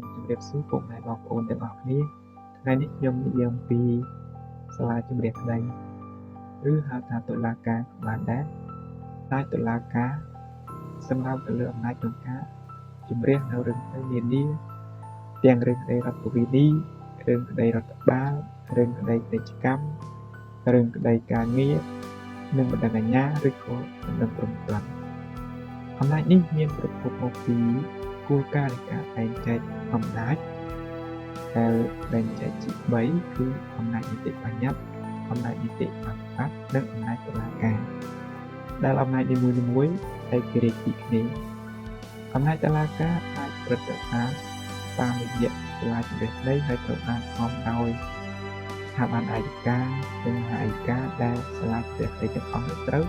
ผมជម្រាបសួរពុកម៉ែបងប្អូនទាំងអស់គ្នាថ្ងៃនេះខ្ញុំនិយាយអំពីសាលាជម្រះក្តីឬហៅថាតុលាការបានដែរហើយតុលាការសំដៅទៅលើអំណាចក្នុងការជម្រះនៅរឿងក្តីនានាទាំងរឿងក្តីរដ្ឋវិនីរឿងក្តីរដ្ឋបាលរឿងក្តីពាណិជ្ជកម្មរឿងក្តីការងារនិងបណ្ដឹងអាជ្ញាឬក៏បណ្ដឹងព្រំដែនអំណាចនេះមានប្រភពមកពីគោលការណ៍នៃការបែងចែកអំណាចដែលបែងចែកជា3គឺអំណាចនីតិបញ្ញត្តិអំណាចនីតិបព្វត្តិនិងអំណាចតុលាការដែលអំណាចនីមួយៗតែគេរាជពីគ្នាអំណាចតុលាការអាចប្រតិបត្តិតាមរយៈសាលាជម្រះក្តីហើយត្រូវបានអមដោយស្ថាប័នអាយកានិងមហាអាយកាដែលសាលាជម្រះក្តីទាំងអស់ត្រូវ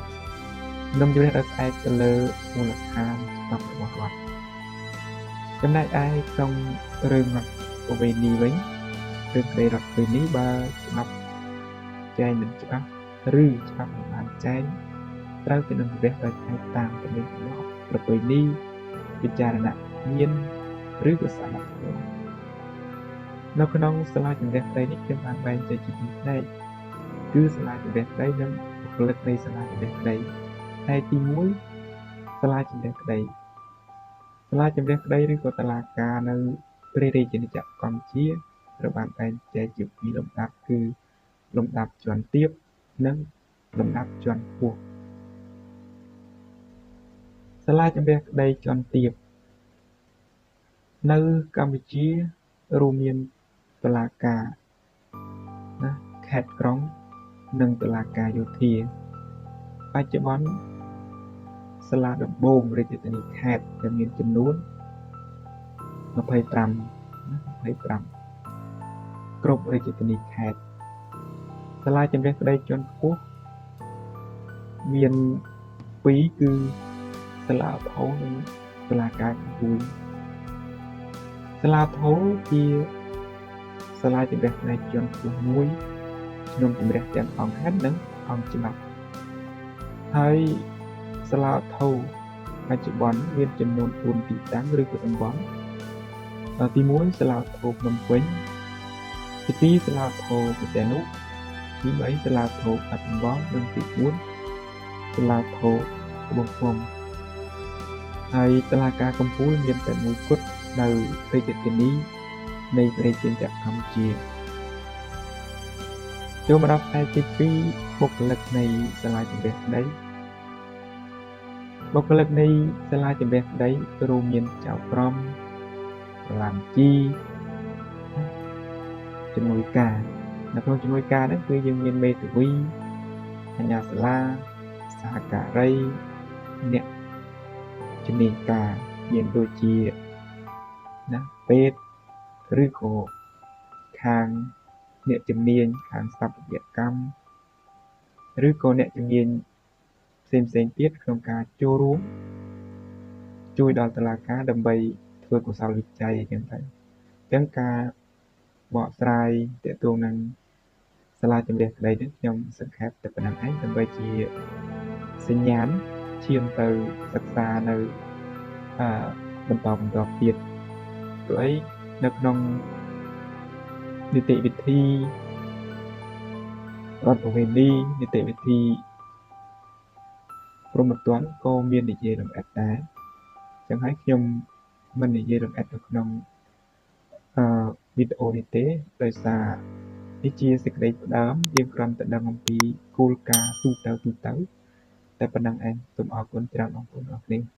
នឹងជម្រះដោយផ្អែកទៅលើមូលដ្ឋានច្បាប់របស់រដ្ឋចំណែកឯក្នុងរឿងរដ្ឋប្រវេណីវិញរឿងក្តីរដ្ឋប្រវេណីបើច្បាប់ចែងមិនច្បាស់ឬច្បាប់មិនបានចែងត្រូវគេនឹងជម្រះដោយផ្អែកតាមទំនៀមទម្លាប់ប្រពៃណីពិចារណញាណឬក៏សមត្ថភាពនៅក្នុងសាលាជម្រះក្តីនេះខ្ញុំបានបែងចែកជាពីរផ្នែកគឺសាលាជម្រះក្តីនិងបុគ្គលិកនៃសាលាជម្រះក្តីផ្នែកទី1សាលាជម្រះក្តីសាលាជម្រះក្តីឬក៏តុលាការនៅព្រះរាជាណាចក្រកម្ពុជាត្រូវបានបែងចែកជាពីរលំដាប់គឺលំដាប់ជាន់ទាបនិងលំដាប់ជាន់ខ្ពស់សាលាជម្រះក្តីជាន់ទាបនៅកម្ពុជារួមមានតុលាការខេត្តក្រុងនិងតុលាការយោធាបច្ចុប្បន្នសាលាដំបងរាជធានីខេត្តដែលមានចំនួន25គ្រប់រាជធានីខេត្តសាលាជម្រះក្តីជាន់ខ្ពស់មាន2គឺសាលាឧទ្ធរនិងតុលាការកំពូលសាលាឧទ្ធរជាសាលាជម្រះក្តីជាន់ខ្ពស់មួយក្នុងជម្រះទាំងអង្គហេតុនិងអង្គច្បាប់ហើយសាលាឧទ្ធរបច្ចុប្បន្នមានចំនួន4ទីតាំងឬក៏តំបន់ទី1សាលាឧទ្ធរភ្នំពេញទី2សាលាឧទ្ធរព្រះសីហនុទី3សាលាឧទ្ធរបាត់ដំបងនិងទី4សាលាឧទ្ធរត្បូងឃ្មុំហើយតុលាការកំពូលមានតែមួយគត់នៅរាជធានីនៃប្រជាជាតិកម្ពុជាចូលមកដល់ផ្នែកទី2បុគ្គលិកនៃសាលាជម្រះក្តីបុគ្គលិកនៃសាលាជម្រះក្តីរួមមានចៅក្រមប្រឡាំជីជំនួយការនៅក្នុងជំនួយការហ្នឹងគឺយើងមានមេធាវីអាជ្ញាសាលាសហការីអ្នកជំនាញការមានដូចជាពេទ្យឬក៏ខាងអ្នកជំនាញខាងស្ថាបត្យកម្មឬក៏អ្នកជំនាញផ្សេងទៀតក្នុងការចូលរួមជួយដល់តុលាការដើម្បីធ្វើកុសលវិច័យអញ្ចឹងទៅអញ្ចឹងការបកស្រាយទាក់ទងនឹងសាលាជម្រះក្តីនេះខ្ញុំសង្ខេបតែប៉ុណ្្នឹងឯងដើម្បីជាសញ្ញាណឈានទៅសិក្សានៅបន្តទៀតព្រោះអីនៅក្នុងនីតិវិធីរដ្ឋប្រវេណីនីតិវិធីព្រហ្មទណ្ឌក៏មាននិយាយលម្អិតដែរចឹងហើយខ្ញុំមិននិយាយលម្អិតនៅក្នុងវីដេអូនេះទេដោយសារនេះជាសេចក្តីផ្ដើមយើងគ្រាន់តែដឹងអំពីគោលការណ៍ទូទៅតែប៉ុណ្្នឹងឯងសូមអរគុណច្រើនបងប្អូនអរគ្នា